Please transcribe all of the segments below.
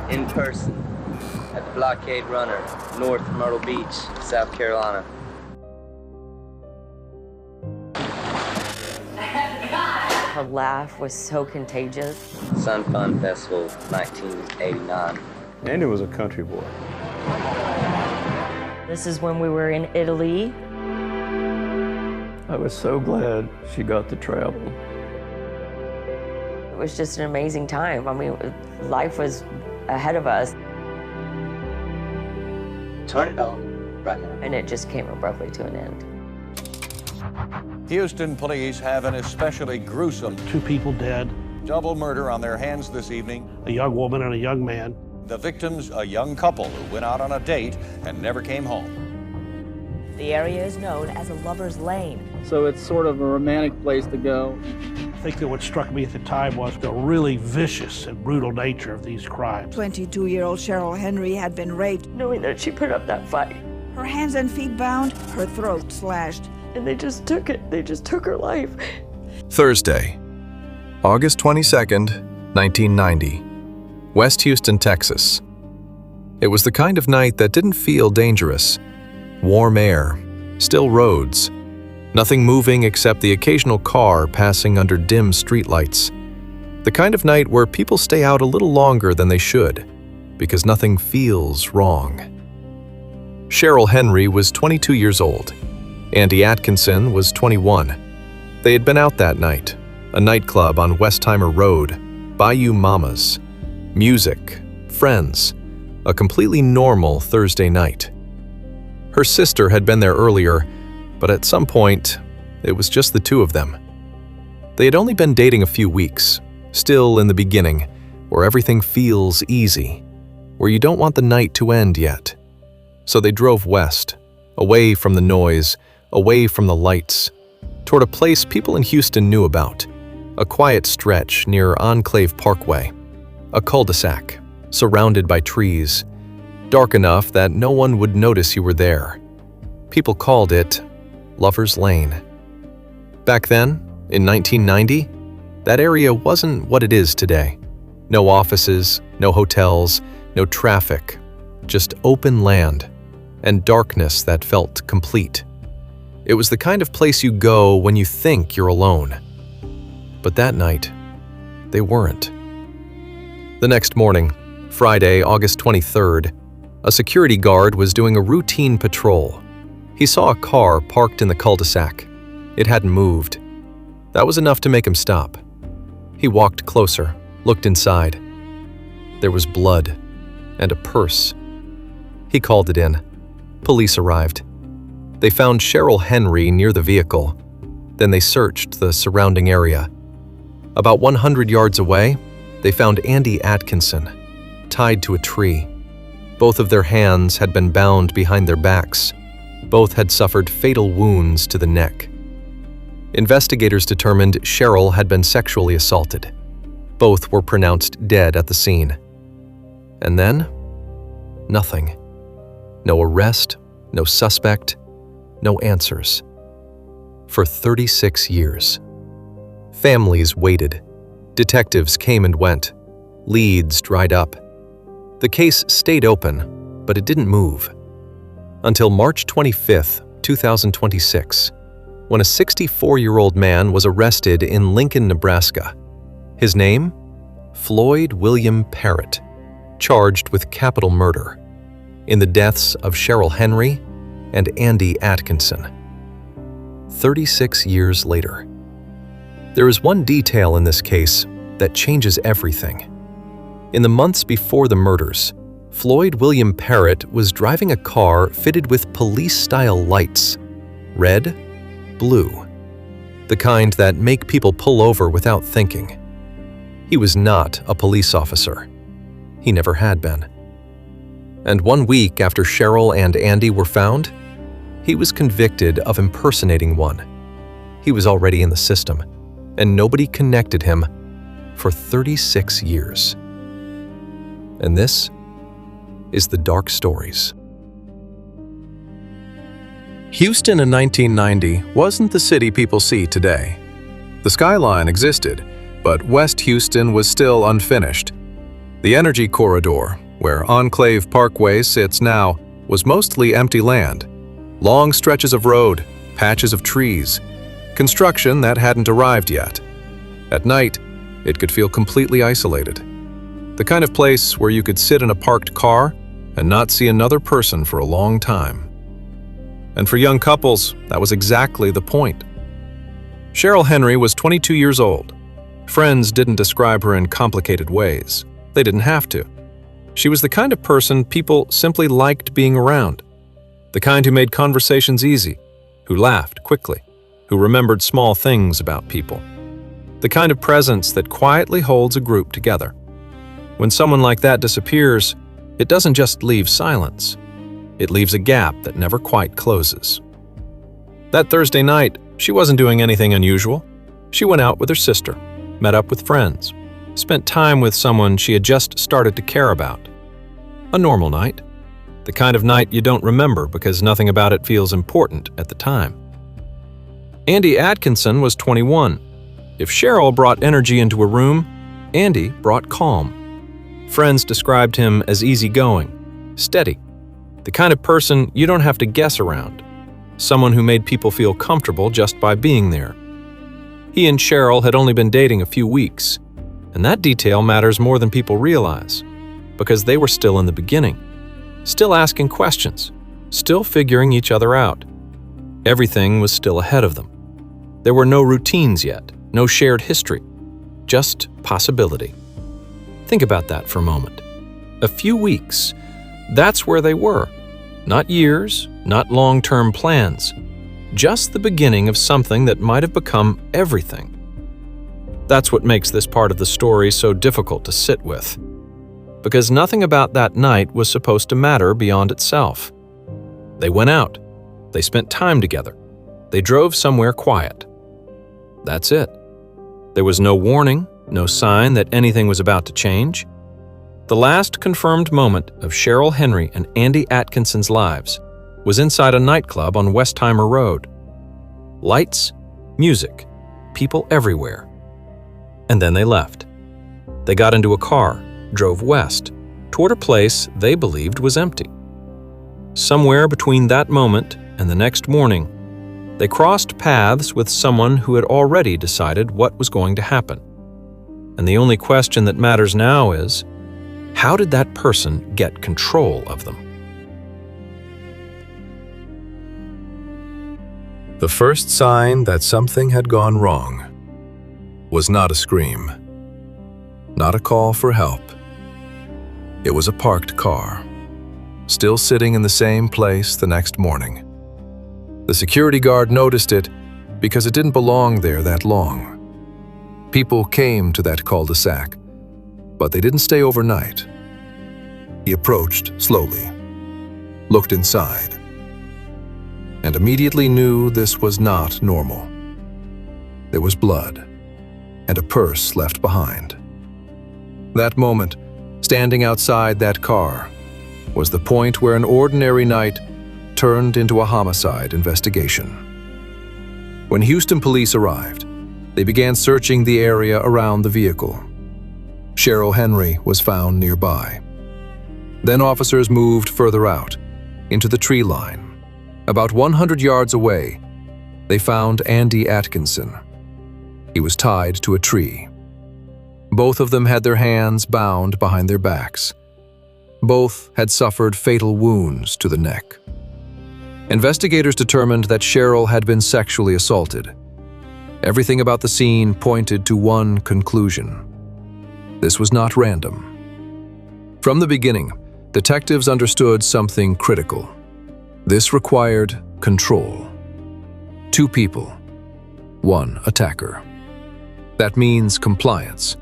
in person at the Blockade Runner, North Myrtle Beach, South Carolina. Her laugh was so contagious. Sun Fun Festival, 1989. Andy was a country boy. This is when we were in Italy. I was so glad she got to travel. It was just an amazing time. I mean, life was ahead of us. Turn it on right now. And it just came abruptly to an end. Houston police have an especially gruesome 2 people dead, double murder on their hands this evening. a young woman and a young man. The victims, a young couple who went out on a date and never came home. The area is known as a lover's lane. So it's sort of a romantic place to go. I think that what struck me at the time was the really vicious and brutal nature of these crimes. 22-year-old Cheryl Henry had been raped, Knowing that she put up that fight, her hands and feet bound, her throat slashed. and they just took it. They just took her life. Thursday, August 22nd, 1990, West Houston, Texas. It was the kind of night that didn't feel dangerous. Warm air, still roads, nothing moving except the occasional car passing under dim streetlights. The kind of night where people stay out a little longer than they should, because nothing feels wrong. Cheryl Henry was 22 years old. Andy Atkinson was 21. They had been out that night, a nightclub on Westheimer Road, Bayou Mamas. Music, friends, a completely normal Thursday night. Her sister had been there earlier, but at some point, it was just the two of them. They had only been dating a few weeks, still in the beginning, where everything feels easy, where you don't want the night to end yet. So they drove west, away from the noise, away from the lights, toward a place people in Houston knew about, a quiet stretch near Enclave Parkway, a cul-de-sac, surrounded by trees, dark enough that no one would notice you were there. People called it Lover's Lane. Back then, in 1990, that area wasn't what it is today. No offices, no hotels, no traffic, just open land and darkness that felt complete. It was the kind of place you go when you think you're alone. But that night, they weren't. The next morning, Friday, August 23rd, a security guard was doing a routine patrol. He saw a car parked in the cul-de-sac. It hadn't moved. That was enough to make him stop. He walked closer, looked inside. There was blood and a purse. He called it in. Police arrived. They found Cheryl Henry near the vehicle. Then they searched the surrounding area. About 100 yards away, they found Andy Atkinson, tied to a tree. Both of their hands had been bound behind their backs. Both had suffered fatal wounds to the neck. Investigators determined Cheryl had been sexually assaulted. Both were pronounced dead at the scene. And then, nothing. No arrest, no suspect, no answers. For 36 years. Families waited. Detectives came and went. Leads dried up. The case stayed open, but it didn't move. Until March 25, 2026, when a 64-year-old man was arrested in Lincoln, Nebraska. His name? Floyd William Parrott, charged with capital murder in the deaths of Cheryl Henry and Andy Atkinson. 36 years later. There is one detail in this case that changes everything. In the months before the murders, Floyd William Parrott was driving a car fitted with police-style lights, red, blue, the kind that make people pull over without thinking. He was not a police officer. He never had been. And 1 week after Cheryl and Andy were found, he was convicted of impersonating one. He was already in the system, and nobody connected him for 36 years. And this is the Dark Stories. Houston in 1990 wasn't the city people see today. The skyline existed, but West Houston was still unfinished. The energy corridor, where Enclave Parkway sits now, was mostly empty land. Long stretches of road, patches of trees, construction that hadn't arrived yet. At night, it could feel completely isolated. The kind of place where you could sit in a parked car and not see another person for a long time. And for young couples, that was exactly the point. Cheryl Henry was 22 years old. Friends didn't describe her in complicated ways. They didn't have to. She was the kind of person people simply liked being around. The kind who made conversations easy, who laughed quickly, who remembered small things about people. The kind of presence that quietly holds a group together. When someone like that disappears, it doesn't just leave silence. It leaves a gap that never quite closes. That Thursday night, she wasn't doing anything unusual. She went out with her sister, met up with friends, spent time with someone she had just started to care about. A normal night. The kind of night you don't remember because nothing about it feels important at the time. Andy Atkinson was 21. If Cheryl brought energy into a room, Andy brought calm. Friends described him as easygoing, steady, the kind of person you don't have to guess around, someone who made people feel comfortable just by being there. He and Cheryl had only been dating a few weeks, and that detail matters more than people realize, because they were still in the beginning, still asking questions, still figuring each other out. Everything was still ahead of them. There were no routines yet, no shared history, just possibility. Think about that for a moment. A few weeks, that's where they were. Not years, not long-term plans, just the beginning of something that might have become everything. That's what makes this part of the story so difficult to sit with. Because nothing about that night was supposed to matter beyond itself. They went out. They spent time together. They drove somewhere quiet. That's it. There was no warning, no sign that anything was about to change. The last confirmed moment of Cheryl Henry and Andy Atkinson's lives was inside a nightclub on Westheimer Road. Lights, music, people everywhere. And then they left. They got into a car, drove west, toward a place they believed was empty. Somewhere between that moment and the next morning, they crossed paths with someone who had already decided what was going to happen. And the only question that matters now is, how did that person get control of them? The first sign that something had gone wrong was not a scream, not a call for help. It was a parked car, still sitting in the same place the next morning. The security guard noticed it because it didn't belong there that long. People came to that cul-de-sac, but they didn't stay overnight. He approached slowly, looked inside, and immediately knew this was not normal. There was blood and a purse left behind. That moment, standing outside that car, was the point where an ordinary night turned into a homicide investigation. When Houston police arrived, they began searching the area around the vehicle. Cheryl Henry was found nearby. Then officers moved further out, into the tree line. About 100 yards away, they found Andy Atkinson. He was tied to a tree. Both of them had their hands bound behind their backs. Both had suffered fatal wounds to the neck. Investigators determined that Cheryl had been sexually assaulted. Everything about the scene pointed to one conclusion. This was not random. From the beginning, detectives understood something critical. This required control. Two people, one attacker. That means compliance.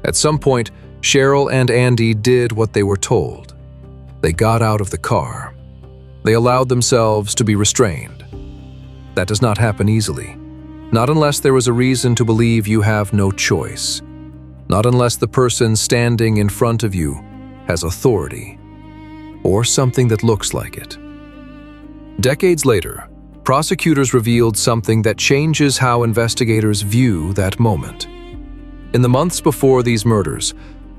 At some point, Cheryl and Andy did what they were told. They got out of the car. They allowed themselves to be restrained. That does not happen easily. Not unless there is a reason to believe you have no choice. Not unless the person standing in front of you has authority, or something that looks like it. Decades later, prosecutors revealed something that changes how investigators view that moment. In the months before these murders,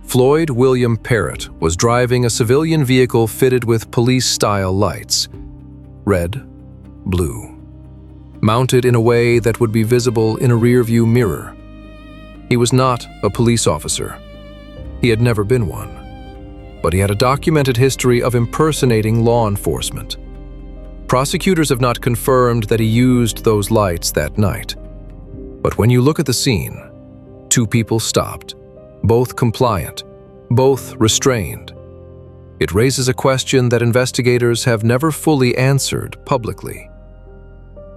Floyd William Parrott was driving a civilian vehicle fitted with police-style lights, red, blue, mounted in a way that would be visible in a rear-view mirror. He was not a police officer. He had never been one. But he had a documented history of impersonating law enforcement. Prosecutors have not confirmed that he used those lights that night. But when you look at the scene, two people stopped, both compliant, both restrained. It raises a question that investigators have never fully answered publicly.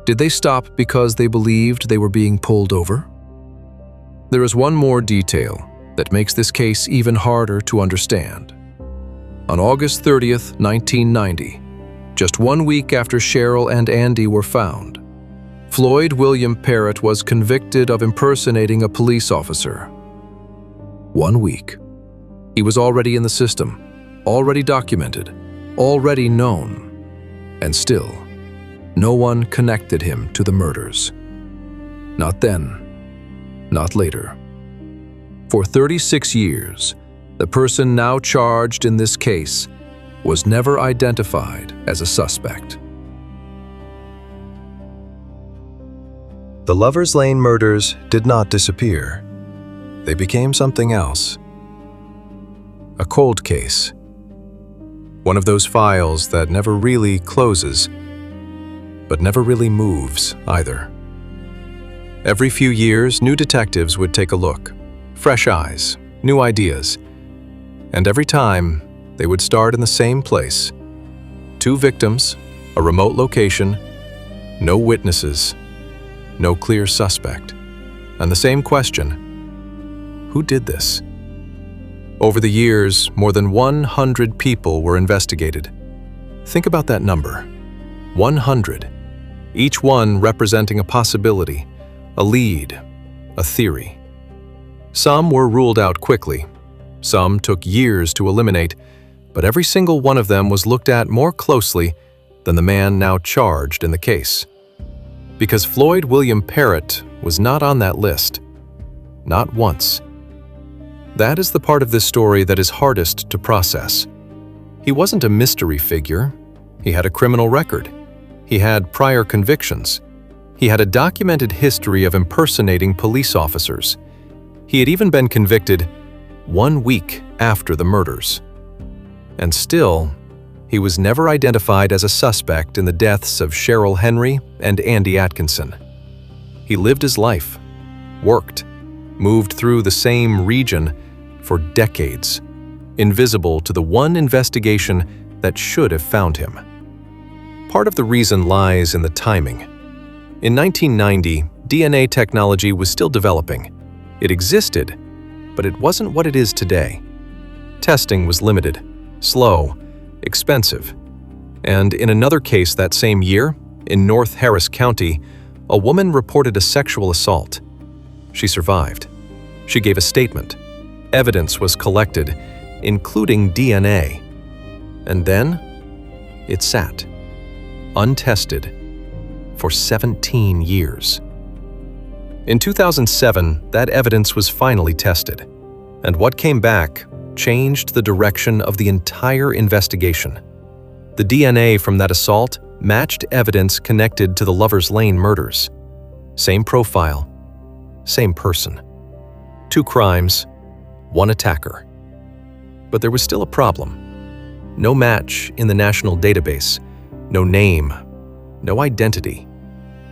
Did they stop because they believed they were being pulled over? There is one more detail that makes this case even harder to understand. On August 30th, 1990, just 1 week after Cheryl and Andy were found, Floyd William Parrott was convicted of impersonating a police officer. 1 week. He was already in the system, already documented, already known, and still, no one connected him to the murders. Not then, not later. For 36 years, the person now charged in this case was never identified as a suspect. The Lovers Lane murders did not disappear. They became something else. A cold case. One of those files that never really closes, but never really moves either. Every few years, new detectives would take a look. Fresh eyes, new ideas. And every time, they would start in the same place. 2 victims, a remote location, no witnesses, no clear suspect. And the same question: who did this? Over the years, more than 100 people were investigated. Think about that number. 100. Each one representing a possibility, a lead, a theory. Some were ruled out quickly. Some took years to eliminate, but every single one of them was looked at more closely than the man now charged in the case. Because Floyd William Parrott was not on that list. Not once. That is the part of this story that is hardest to process. He wasn't a mystery figure. He had a criminal record. He had prior convictions. He had a documented history of impersonating police officers. He had even been convicted 1 week after the murders. And still, he was never identified as a suspect in the deaths of Cheryl Henry and Andy Atkinson. He lived his life, worked, moved through the same region for decades, invisible to the one investigation that should have found him. Part of the reason lies in the timing. In 1990, DNA technology was still developing. It existed, but it wasn't what it is today. Testing was limited, slow, expensive. And in another case that same year, in North Harris County, a woman reported a sexual assault. She survived. She gave a statement. Evidence was collected, including DNA. And then, it sat, untested, for 17 years. In 2007, that evidence was finally tested, and what came back changed the direction of the entire investigation. The DNA from that assault matched evidence connected to the Lovers Lane murders. Same profile, same person. 2 crimes, 1 attacker. But there was still a problem. No match in the national database, no name, no identity,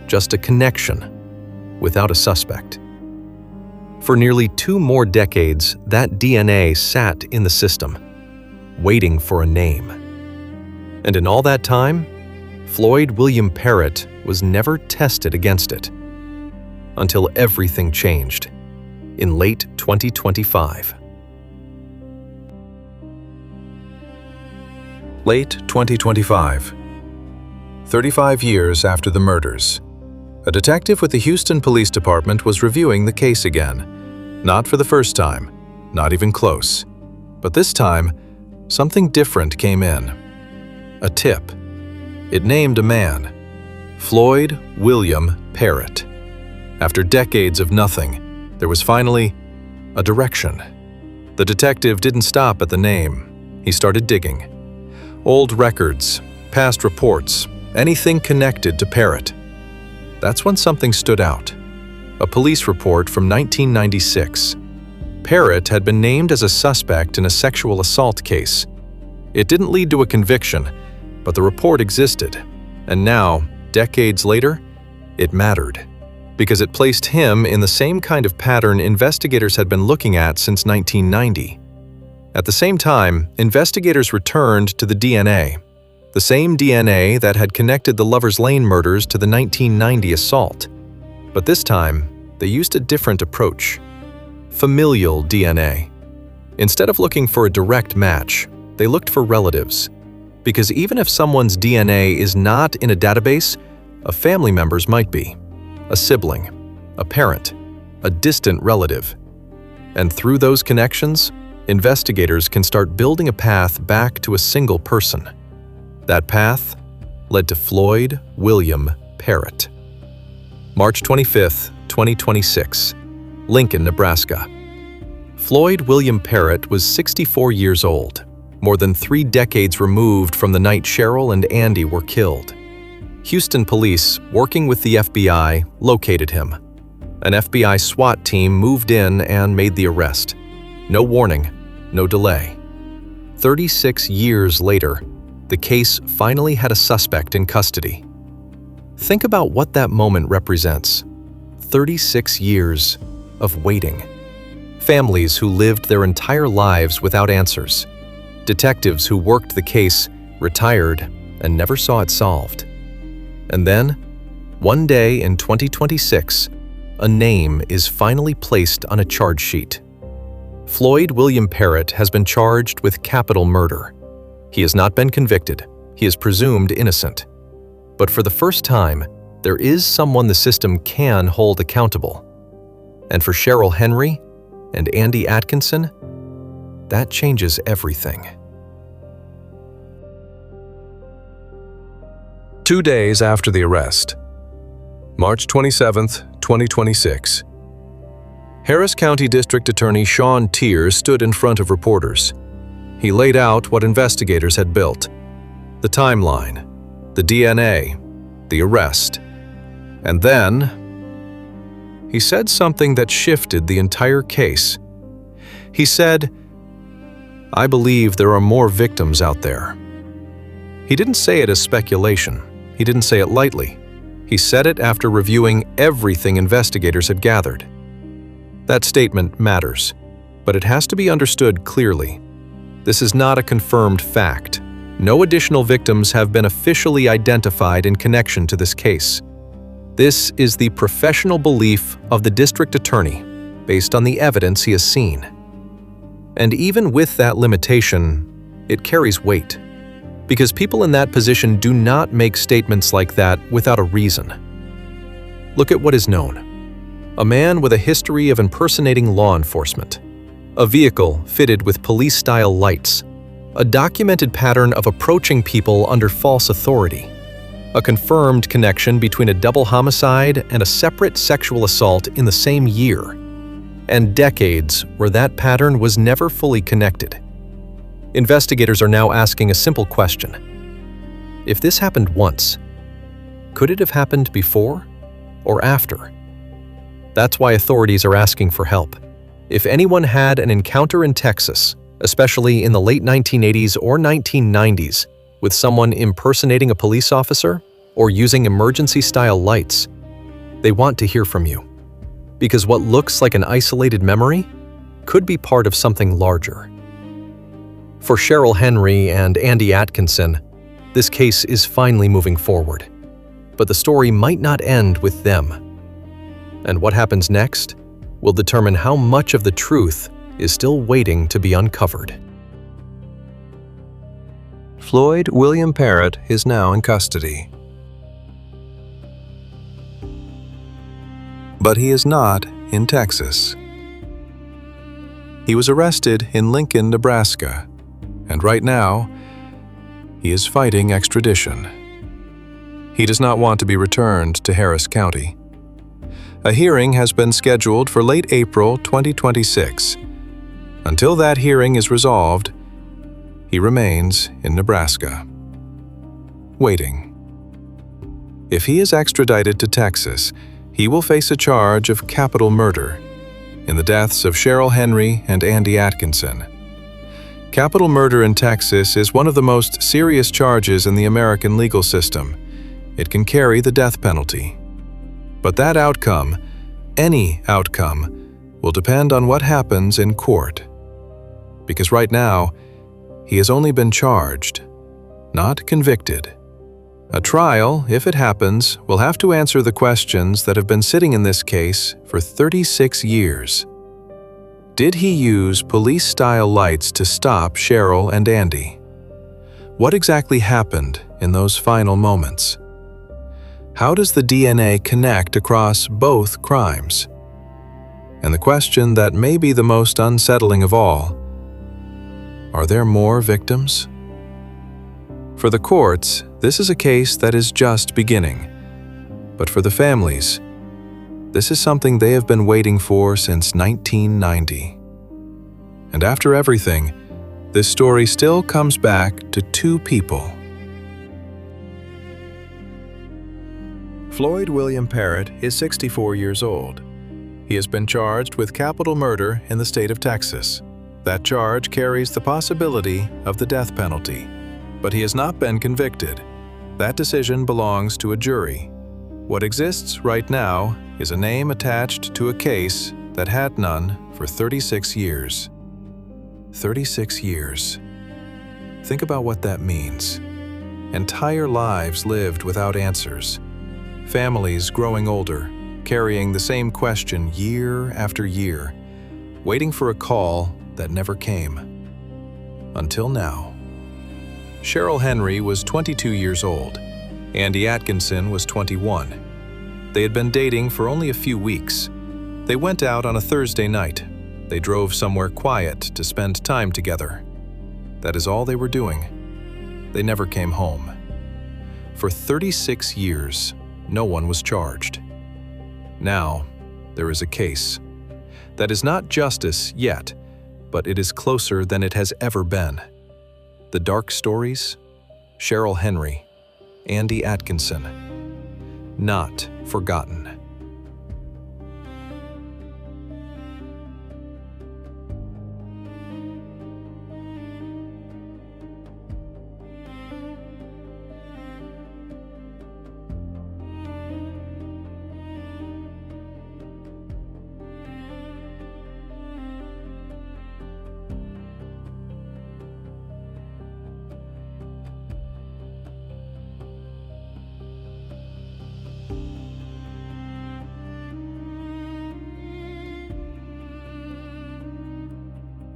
just a connection without a suspect. For nearly 2 more decades, that DNA sat in the system, waiting for a name. And in all that time, Floyd William Parrott was never tested against it. Until everything changed in late 2025. Late 2025. 35 years after the murders. A detective with the Houston Police Department was reviewing the case again. Not for the first time, not even close. But this time, something different came in. A tip. It named a man, Floyd William Parrott. After decades of nothing, there was finally a direction. The detective didn't stop at the name. He started digging. Old records, past reports, anything connected to Parrott. That's when something stood out. A police report from 1996. Parrott had been named as a suspect in a sexual assault case. It didn't lead to a conviction, but the report existed. And now, decades later, it mattered, because it placed him in the same kind of pattern investigators had been looking at since 1990. At the same time, investigators returned to the DNA, the same DNA that had connected the Lover's Lane murders to the 1990 assault. But this time, they used a different approach. Familial DNA. Instead of looking for a direct match, they looked for relatives. Because even if someone's DNA is not in a database, a family member's might be. A sibling, a parent, a distant relative. And through those connections, investigators can start building a path back to a single person. That path led to Floyd William Parrott. March 25, 2026, Lincoln, Nebraska. Floyd William Parrott was 64 years old, more than 3 decades removed from the night Cheryl and Andy were killed. Houston police, working with the FBI, located him. An FBI SWAT team moved in and made the arrest. No warning, no delay. 36 years later, the case finally had a suspect in custody. Think about what that moment represents. 36 years of waiting. Families who lived their entire lives without answers. Detectives who worked the case, retired, and never saw it solved. And then, one day in 2026, a name is finally placed on a charge sheet. Floyd William Parrott has been charged with capital murder. He has not been convicted. He is presumed innocent. But for the first time, there is someone the system can hold accountable. And for Cheryl Henry and Andy Atkinson, that changes everything. 2 days after the arrest, March 27, 2026, Harris County District Attorney Sean Tiers stood in front of reporters. He laid out what investigators had built: the timeline, the DNA, the arrest. And then, he said something that shifted the entire case. He said, "I believe there are more victims out there." He didn't say it as speculation. He didn't say it lightly. He said it after reviewing everything investigators had gathered. That statement matters, but it has to be understood clearly. This is not a confirmed fact. No additional victims have been officially identified in connection to this case. This is the professional belief of the district attorney, based on the evidence he has seen. And even with that limitation, it carries weight, because people in that position do not make statements like that without a reason. Look at what is known. A man with a history of impersonating law enforcement. A vehicle fitted with police-style lights. A documented pattern of approaching people under false authority. A confirmed connection between a double homicide and a separate sexual assault in the same year. And decades where that pattern was never fully connected. Investigators are now asking a simple question. If this happened once, could it have happened before or after? That's why authorities are asking for help. If anyone had an encounter in Texas, especially in the late 1980s or 1990s, with someone impersonating a police officer or using emergency-style lights, they want to hear from you. Because what looks like an isolated memory could be part of something larger. For Cheryl Henry and Andy Atkinson, this case is finally moving forward. But the story might not end with them. And what happens next will determine how much of the truth is still waiting to be uncovered. Floyd William Parrott is now in custody. But he is not in Texas. He was arrested in Lincoln, Nebraska, and right now, he is fighting extradition. He does not want to be returned to Harris County. A hearing has been scheduled for late April 2026. Until that hearing is resolved, he remains in Nebraska, waiting. If he is extradited to Texas, he will face a charge of capital murder in the deaths of Cheryl Henry and Andy Atkinson. Capital murder in Texas is one of the most serious charges in the American legal system. It can carry the death penalty. But that outcome, any outcome, will depend on what happens in court. Because right now, he has only been charged, not convicted. A trial, if it happens, will have to answer the questions that have been sitting in this case for 36 years. Did he use police-style lights to stop Cheryl and Andy? What exactly happened in those final moments? How does the DNA connect across both crimes? And the question that may be the most unsettling of all, are there more victims? For the courts, this is a case that is just beginning. But for the families, this is something they have been waiting for since 1990. And after everything, this story still comes back to two people. Floyd William Parrott is 64 years old. He has been charged with capital murder in the state of Texas. That charge carries the possibility of the death penalty, but he has not been convicted. That decision belongs to a jury. What exists right now is a name attached to a case that had none for 36 years. 36 years. Think about what that means. Entire lives lived without answers. Families growing older, carrying the same question year after year, waiting for a call that never came. Until now. Cheryl Henry was 22 years old. Andy Atkinson was 21. They had been dating for only a few weeks. They went out on a Thursday night. They drove somewhere quiet to spend time together. That is all they were doing. They never came home. For 36 years, no one was charged. Now, there is a case. That is not justice yet, but it is closer than it has ever been. The dark stories, Cheryl Henry, Andy Atkinson, not forgotten.